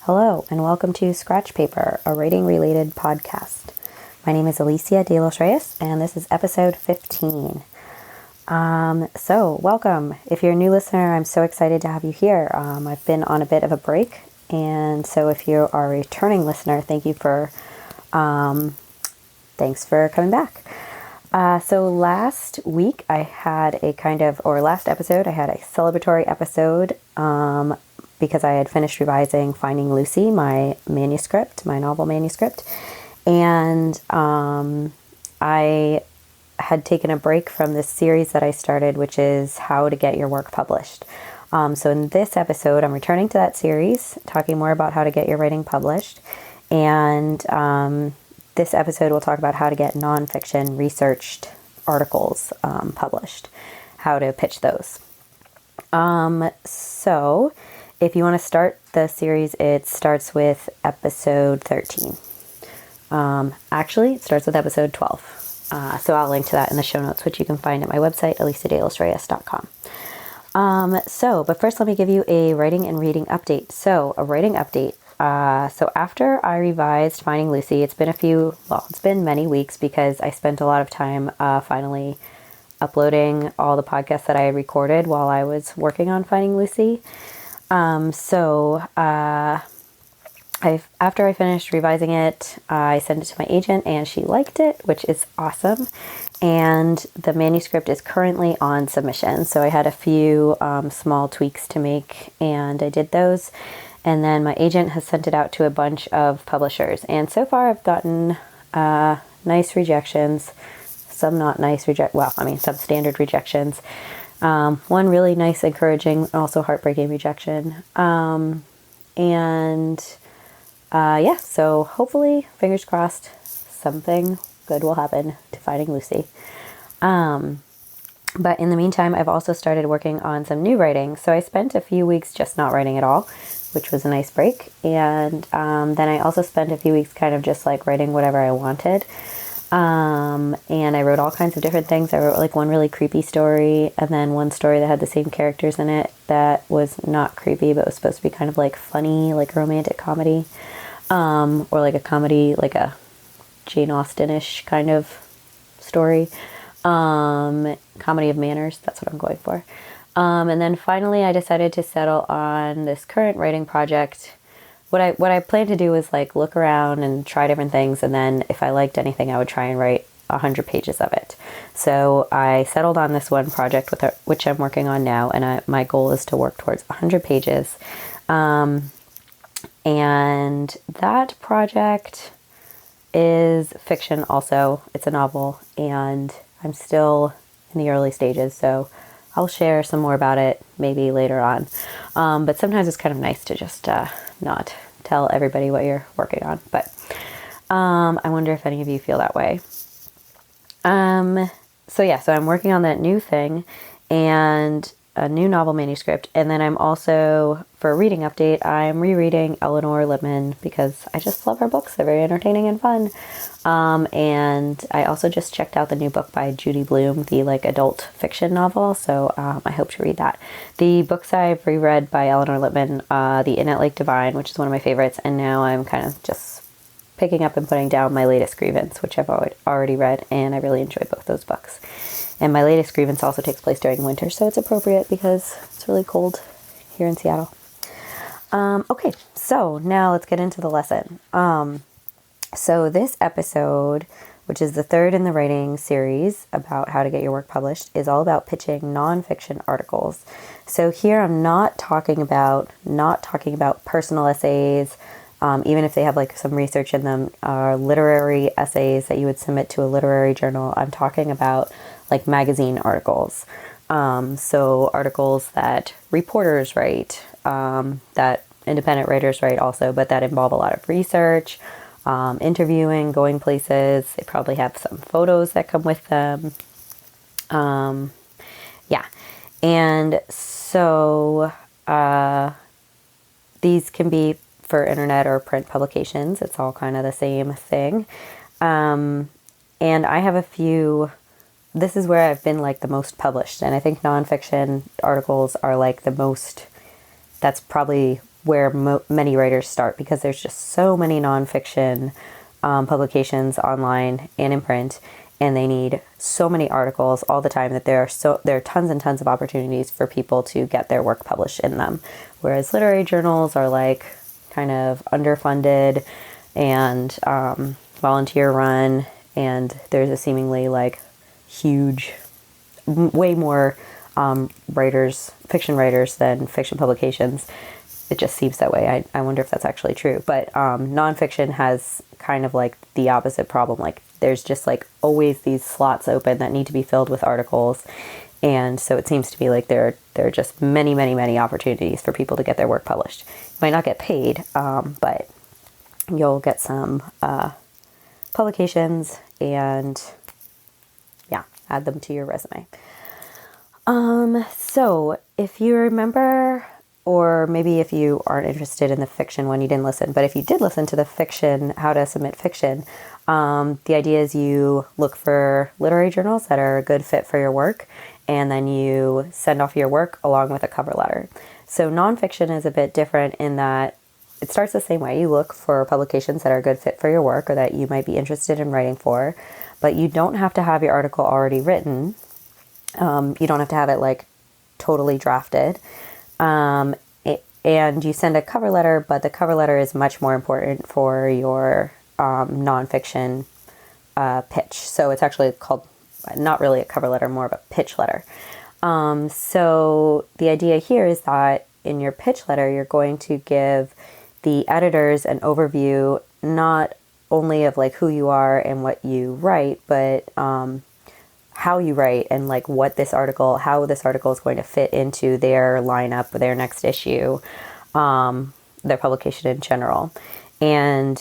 Hello, and welcome to Scratch Paper, a writing-related podcast. My name is Alicia de los Reyes, and this is episode 15. Welcome. If you're a new listener, I'm so excited to have you here. I've been on a bit of a break, and so if you are a returning listener, thanks for coming back. So last episode, I had a celebratory episode, because I had finished revising Finding Lucy, my novel manuscript, and I had taken a break from this series that I started, which is How to Get Your Work Published. So in this episode, I'm returning to that series, talking more about how to get your writing published, and this episode will talk about how to get nonfiction researched articles published, how to pitch those. So if you want to start the series, it starts with episode 13. Actually, it starts with episode 12. So I'll link to that in the show notes, which you can find at my website, aliciadelosreyes.com. But first let me give you a writing and reading update. So a writing update. So after I revised Finding Lucy, it's been many weeks because I spent a lot of time finally uploading all the podcasts that I had recorded while I was working on Finding Lucy. After I finished revising it, I sent it to my agent and she liked it, which is awesome. And the manuscript is currently on submission. So I had a few small tweaks to make and I did those. And then my agent has sent it out to a bunch of publishers. And so far I've gotten nice rejections, some not nice some standard rejections. One really nice, encouraging, also heartbreaking rejection. So hopefully, fingers crossed, something good will happen to Finding Lucy. But in the meantime, I've also started working on some new writing. So I spent a few weeks just not writing at all, which was a nice break. And then I also spent a few weeks kind of just like writing whatever I wanted. And I wrote all kinds of different things. I wrote like one really creepy story and then one story that had the same characters in it that was not creepy, but was supposed to be kind of like funny, like a romantic comedy, or like a comedy, like a Jane Austen-ish kind of story. Comedy of manners. That's what I'm going for. And then finally I decided to settle on this current writing project. What I planned to do was like look around and try different things, and then if I liked anything, I would try and write 100 pages of it. So I settled on this one project which I'm working on now, and my goal is to work towards 100 pages. And that project is fiction also. It's a novel, and I'm still in the early stages, so I'll share some more about it maybe later on. But sometimes it's kind of nice to just not tell everybody what you're working on. But I wonder if any of you feel that way. So I'm working on that new thing and a new novel manuscript. And then I'm also, for a reading update, I'm rereading Eleanor Lipman because I just love her books. They're very entertaining and fun. And I also just checked out the new book by Judy Blume, the like adult fiction novel. So I hope to read that. The books I've reread by Eleanor Lipman, The Inn at Lake Divine, which is one of my favorites. And now I'm kind of just picking up and putting down My Latest Grievance, which I've already read. And I really enjoy both those books. And My Latest Grievance also takes place during winter, so it's appropriate because it's really cold here in Seattle. Okay, so now let's get into the lesson. So this episode, which is the third in the writing series about how to get your work published, is all about pitching nonfiction articles. So here I'm not talking about personal essays, even if they have like some research in them, literary essays that you would submit to a literary journal. I'm talking about like magazine articles. So articles that reporters write, that independent writers write also, but that involve a lot of research, interviewing, going places. They probably have some photos that come with them. And so these can be for internet or print publications. It's all kind of the same thing. And I have a few. This is where I've been like the most published, and I think nonfiction articles are like the most. That's probably where many writers start, because there's just so many nonfiction publications online and in print, and they need so many articles all the time that there are tons and tons of opportunities for people to get their work published in them. Whereas literary journals are like kind of underfunded and volunteer run, and there's a seemingly like huge, way more fiction writers than fiction publications. It just seems that way. I wonder if that's actually true. But nonfiction has kind of like the opposite problem. Like there's just like always these slots open that need to be filled with articles. And so it seems to be like there are just many, many, many opportunities for people to get their work published. You might not get paid, but you'll get some publications and yeah, add them to your resume. So if you remember, or maybe if you aren't interested in the fiction one, you didn't listen, but if you did listen to the fiction, how to submit fiction, the idea is you look for literary journals that are a good fit for your work, and then you send off your work along with a cover letter. So nonfiction is a bit different in that it starts the same way. You look for publications that are a good fit for your work or that you might be interested in writing for, but you don't have to have your article already written. You don't have to have it like totally drafted. And you send a cover letter, but the cover letter is much more important for your nonfiction pitch. So it's actually called, not really a cover letter, more of a pitch letter. So the idea here is that in your pitch letter, you're going to give the editors an overview, not only of like who you are and what you write, but how you write and like how this article is going to fit into their lineup, their next issue, their publication in general. And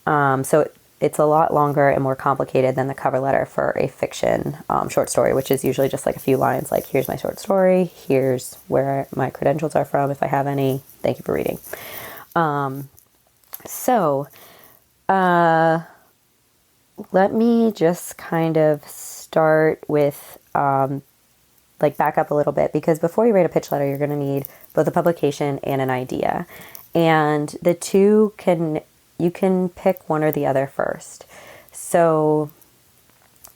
so it's a lot longer and more complicated than the cover letter for a fiction short story, which is usually just like a few lines, like here's my short story, here's where my credentials are from, if I have any, thank you for reading. So let me just kind of start with like back up a little bit, because before you write a pitch letter, you're going to need both a publication and an idea. And the two you can pick one or the other first. So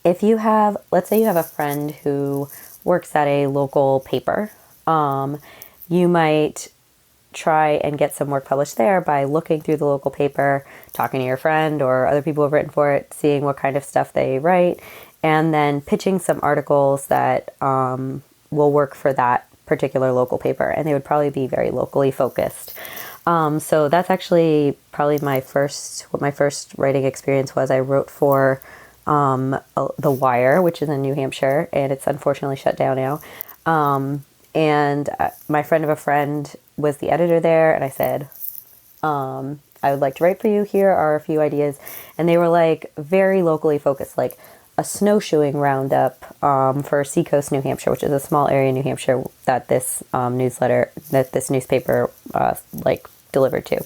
if you have, let's say you have a friend who works at a local paper, you might try and get some work published there by looking through the local paper, talking to your friend or other people who've written for it, seeing what kind of stuff they write, and then pitching some articles that will work for that particular local paper. And they would probably be very locally focused. So that's actually probably what my first writing experience was. I wrote for The Wire, which is in New Hampshire, and it's unfortunately shut down now. And my friend of a friend was the editor there, and I said, I would like to write for you. Here are a few ideas. And they were like very locally focused, like a snowshoeing roundup for Seacoast, New Hampshire, which is a small area in New Hampshire that this newspaper like delivered to.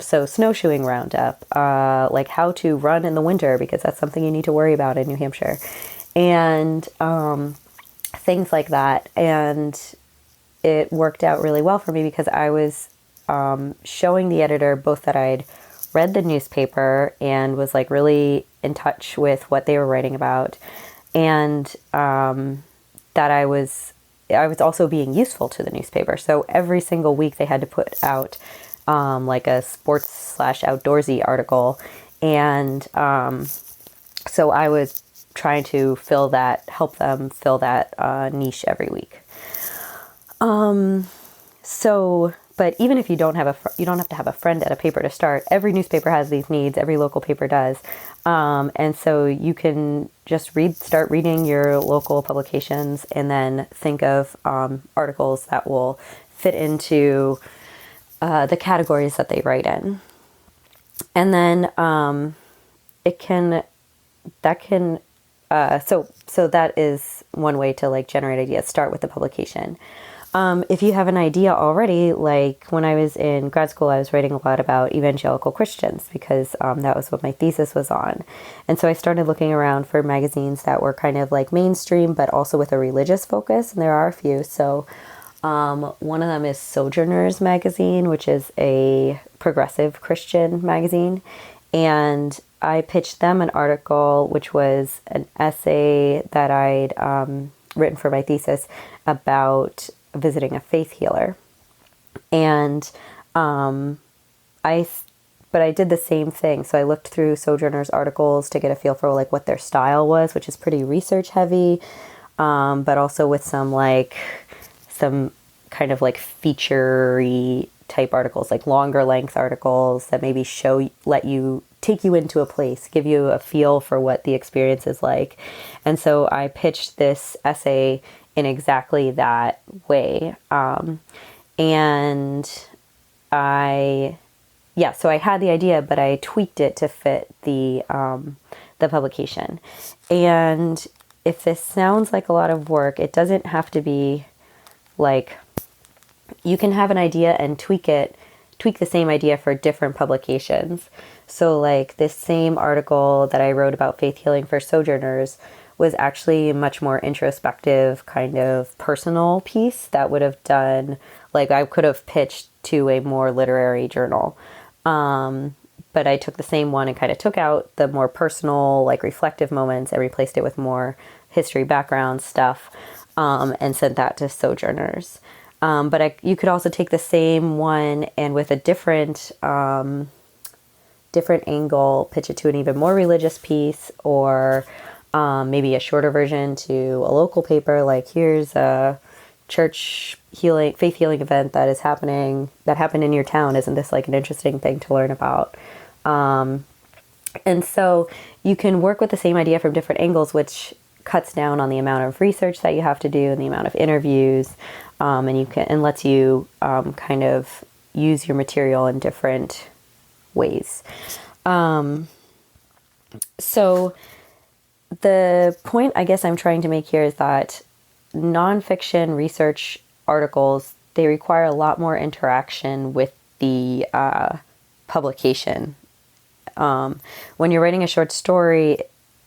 So snowshoeing roundup, like how to run in the winter, because that's something you need to worry about in New Hampshire, and things like that. And it worked out really well for me because I was showing the editor both that I'd read the newspaper and was like really in touch with what they were writing about, and that I was also being useful to the newspaper. So every single week they had to put out like a sports/outdoorsy article, and so I was trying to help them fill that niche every week. But even if you don't have you don't have to have a friend at a paper to start. Every newspaper has these needs. Every local paper does. And so you can just start reading your local publications and then think of articles that will fit into the categories that they write in. And then so that is one way to like generate ideas. Start with the publication. If you have an idea already, like when I was in grad school, I was writing a lot about evangelical Christians because that was what my thesis was on. And so I started looking around for magazines that were kind of like mainstream, but also with a religious focus. And there are a few. So One of them is Sojourners magazine, which is a progressive Christian magazine. And I pitched them an article, which was an essay that I'd written for my thesis about visiting a faith healer. And I did the same thing. So I looked through Sojourners articles to get a feel for like what their style was, which is pretty research heavy, but also with some kind of like feature-y type articles, like longer length articles that maybe take you into a place, give you a feel for what the experience is like. And so I pitched this essay in exactly that way. So I had the idea, but I tweaked it to fit the publication. And if this sounds like a lot of work, it doesn't have to be like, you can have an idea and tweak the same idea for different publications. So like this same article that I wrote about faith healing for Sojourners was actually a much more introspective kind of personal piece that would have done, like I could have pitched to a more literary journal. But I took the same one and kind of took out the more personal, like reflective moments and replaced it with more history background stuff, and sent that to Sojourners. But you could also take the same one and with a different angle, pitch it to an even more religious piece, or maybe a shorter version to a local paper. Like, here's a faith healing event that happened in your town. Isn't this like an interesting thing to learn about? And so you can work with the same idea from different angles, which cuts down on the amount of research that you have to do and the amount of interviews, and lets you kind of use your material in different ways. So the point I guess I'm trying to make here is that nonfiction research articles, they require a lot more interaction with the publication. When you're writing a short story,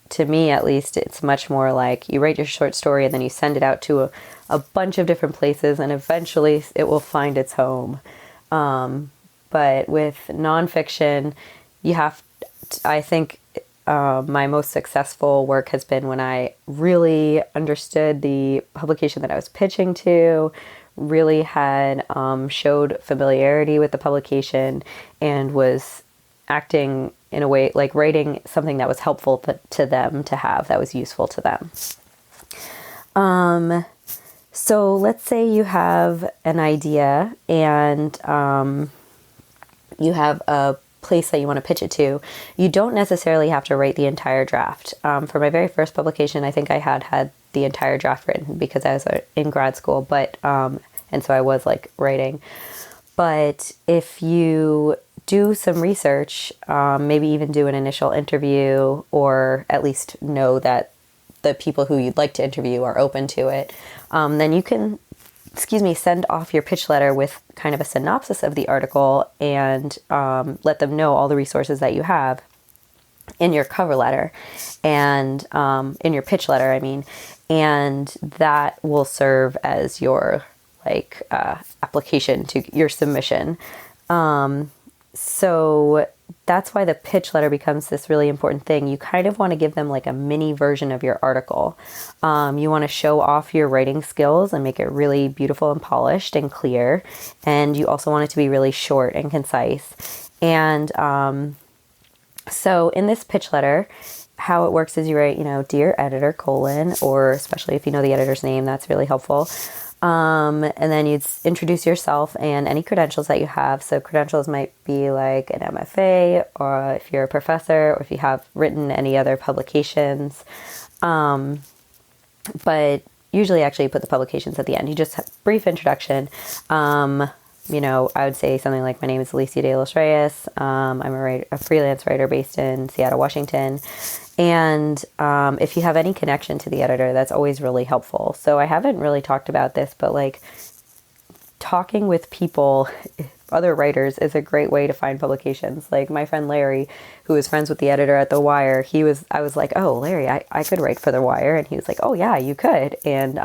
to me at least, it's much more like you write your short story and then you send it out to a bunch of different places and eventually it will find its home. But with nonfiction, I think my most successful work has been when I really understood the publication that I was pitching to, really had showed familiarity with the publication, and was acting in a way like writing something that was helpful to them to have, that was useful to them. So let's say you have an idea and you have a place that you want to pitch it to. You don't necessarily have to write the entire draft. For my very first publication, I think I had the entire draft written because I was in grad school, and so I was like writing. But if you do some research, maybe even do an initial interview, or at least know that the people who you'd like to interview are open to it, then you can, send off your pitch letter with kind of a synopsis of the article and let them know all the resources that you have in your cover letter and in your pitch letter, I mean, and that will serve as your application to your submission. So that's why the pitch letter becomes this really important thing. You kind of want to give them like a mini version of your article. You want to show off your writing skills and make it really beautiful and polished and clear. And you also want it to be really short and concise. And so in this pitch letter, how it works is you write, dear editor, or especially if you know the editor's name, that's really helpful. And then you'd introduce yourself and any credentials that you have. So credentials might be like an MFA, or if you're a professor, or if you have written any other publications. But usually actually you put the publications at the end. You just have a brief introduction. I would say something like, my name is Alicia de los Reyes. I'm a freelance writer based in Seattle, Washington. And if you have any connection to the editor, that's always really helpful. So I haven't really talked about this, but like talking with people, other writers, is a great way to find publications. Like my friend Larry, who is friends with the editor at The Wire, I was like, oh, Larry, I could write for The Wire. And he was like, oh yeah, you could. And,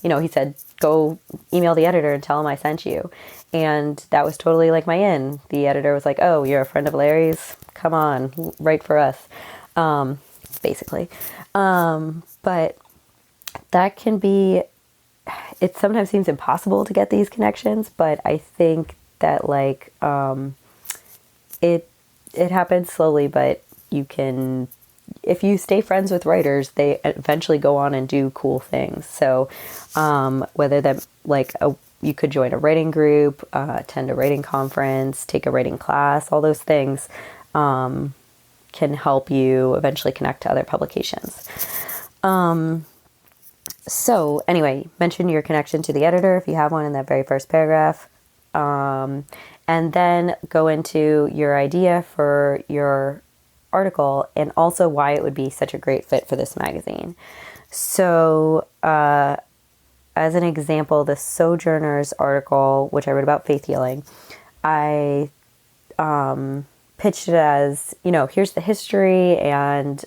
he said, go email the editor and tell him I sent you. And that was totally like my in. The editor was like, oh, you're a friend of Larry's? Come on, write for us. Basically. But that can be, it sometimes seems impossible to get these connections, but I think that like, it happens slowly, but you can, if you stay friends with writers, they eventually go on and do cool things. So, whether that like you could join a writing group, attend a writing conference, take a writing class, all those things, can help you eventually connect to other publications. So anyway, mention your connection to the editor if you have one in that very first paragraph. And then go into your idea for your article and also why it would be such a great fit for this magazine. So, as an example, the Sojourners article, which I wrote about faith healing, I pitched it as, here's the history and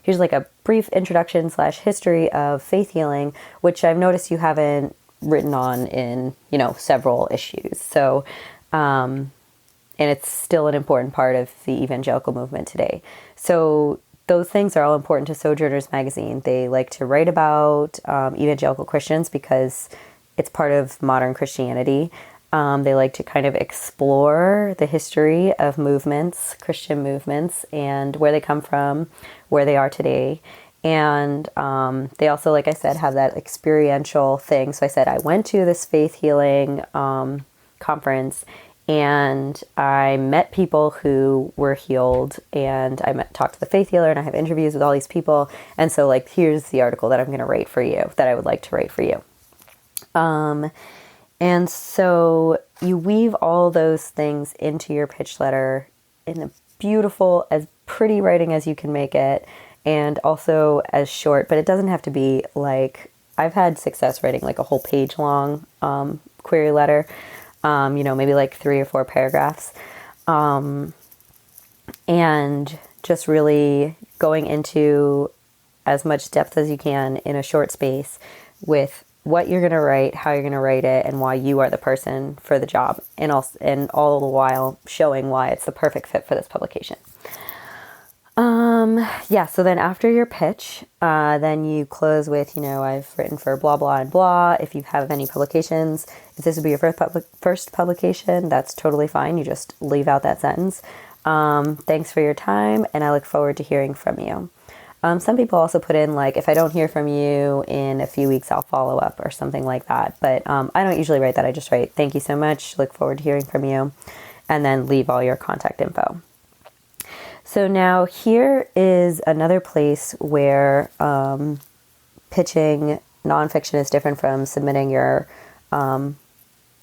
here's like a brief introduction / history of faith healing, which I've noticed you haven't written on in, several issues. So, and it's still an important part of the evangelical movement today. So those things are all important to Sojourners magazine. They like to write about evangelical Christians because it's part of modern Christianity. They like to kind of explore the history of movements, Christian movements, and where they come from, where they are today. And they also, like I said, have that experiential thing. So I said I went to this faith healing conference and I met people who were healed, and talked to the faith healer, and I have interviews with all these people. And so like, here's the article that I'm going to write for you, that I would like to write for you. And so you weave all those things into your pitch letter in a beautiful, as pretty writing as you can make it, and also as short, but it doesn't have to be like, I've had success writing like a whole page long query letter, maybe like 3 or 4 paragraphs, and just really going into as much depth as you can in a short space with what you're going to write, how you're going to write it, and why you are the person for the job, and all the while showing why it's the perfect fit for this publication. So then after your pitch, then you close with, I've written for blah, blah, and blah. If you have any publications, if this would be your first publication, that's totally fine. You just leave out that sentence. Thanks for your time, and I look forward to hearing from you. Some people also put in like, if I don't hear from you in a few weeks, I'll follow up or something like that. But I don't usually write that. I just write, thank you so much. Look forward to hearing from you. And then leave all your contact info. So now here is another place where pitching nonfiction is different from submitting your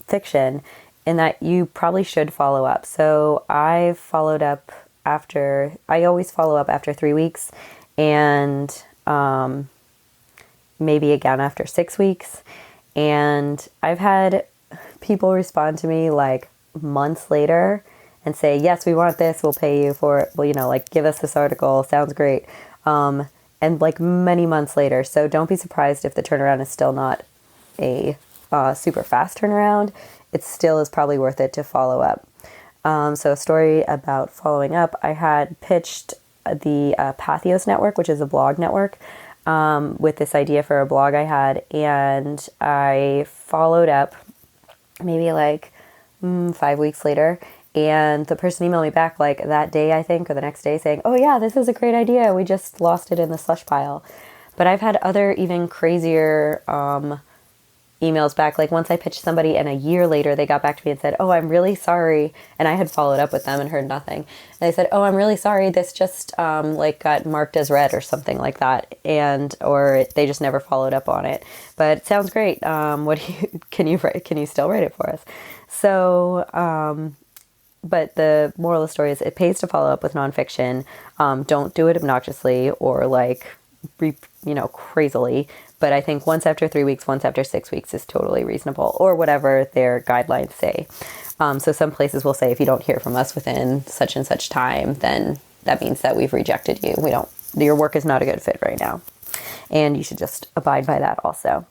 fiction, in that you probably should follow up. So I always follow up after 3 weeks, and maybe again after 6 weeks. And I've had people respond to me like months later and say, yes, we want this, we'll pay you for it. Well, like, give us this article, sounds great. And like many months later. So don't be surprised if the turnaround is still not a super fast turnaround. It still is probably worth it to follow up. So a story about following up, I had pitched the Pathos Network, which is a blog network, with this idea for a blog I had. And I followed up maybe like 5 weeks later. And the person emailed me back like that day, I think, or the next day, saying, oh yeah, this is a great idea. We just lost it in the slush pile. But I've had other even crazier emails back. Like once I pitched somebody and a year later they got back to me and said, oh, I'm really sorry. And I had followed up with them and heard nothing. And they said, oh, I'm really sorry. This just got marked as read or something like that. Or they just never followed up on it. But it sounds great. Can you still write it for us? So, but the moral of the story is it pays to follow up with nonfiction. Don't do it obnoxiously or crazily. But I think once after 3 weeks, once after 6 weeks is totally reasonable, or whatever their guidelines say. So some places will say if you don't hear from us within such and such time, then that means that we've rejected you. Your work is not a good fit right now. And you should just abide by that also.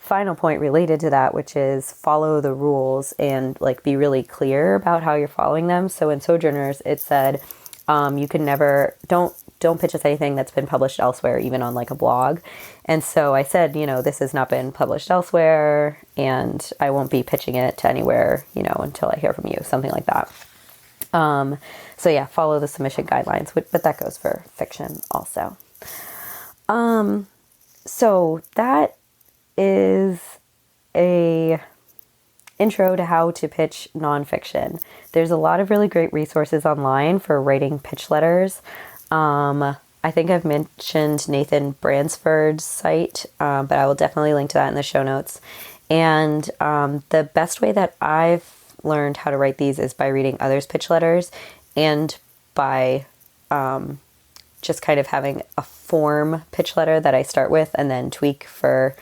final point related to that, which is follow the rules and like be really clear about how you're following them. So in Sojourners, it said you can never don't pitch us anything that's been published elsewhere, even on like a blog. And so I said, this has not been published elsewhere, and I won't be pitching it to anywhere, until I hear from you, something like that. So yeah, follow the submission guidelines, but that goes for fiction also. So that is a intro to how to pitch nonfiction. There's a lot of really great resources online for writing pitch letters. I think I've mentioned Nathan Bransford's site, but I will definitely link to that in the show notes. And the best way that I've learned how to write these is by reading others' pitch letters and by just kind of having a form pitch letter that I start with and then tweak for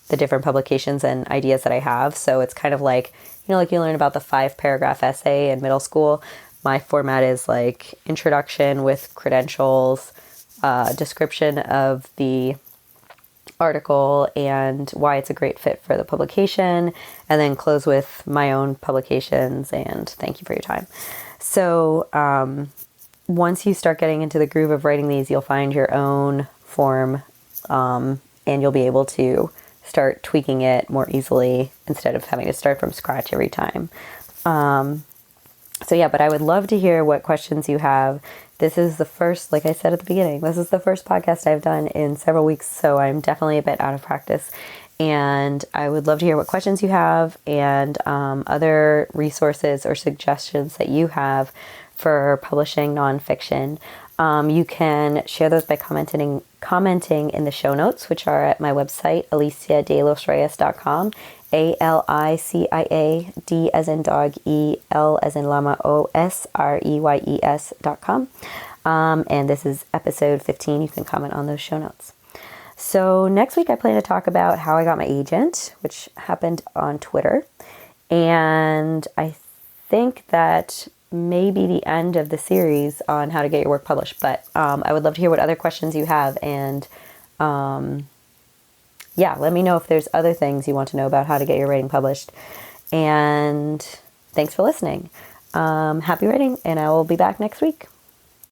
the different publications and ideas that I have. So it's kind of like, like you learn about the 5-paragraph essay in middle school. My format is like introduction with credentials, description of the article and why it's a great fit for the publication, and then close with my own publications and thank you for your time. So once you start getting into the groove of writing these, you'll find your own form, and you'll be able to start tweaking it more easily instead of having to start from scratch every time. So yeah, but I would love to hear what questions you have. This is the first, like I said at the beginning, this is the first podcast I've done in several weeks, so I'm definitely a bit out of practice. And I would love to hear what questions you have and other resources or suggestions that you have for publishing nonfiction. You can share those by commenting in the show notes, which are at my website, aliciadelosreyes.com. ALICIA, D as in dog, EL as in llama, OSREYES.com. And this is episode 15. You can comment on those show notes. So next week I plan to talk about how I got my agent, which happened on Twitter. And I think that may be the end of the series on how to get your work published. But I would love to hear what other questions you have. And yeah, let me know if there's other things you want to know about how to get your writing published. And thanks for listening. Happy writing, and I will be back next week.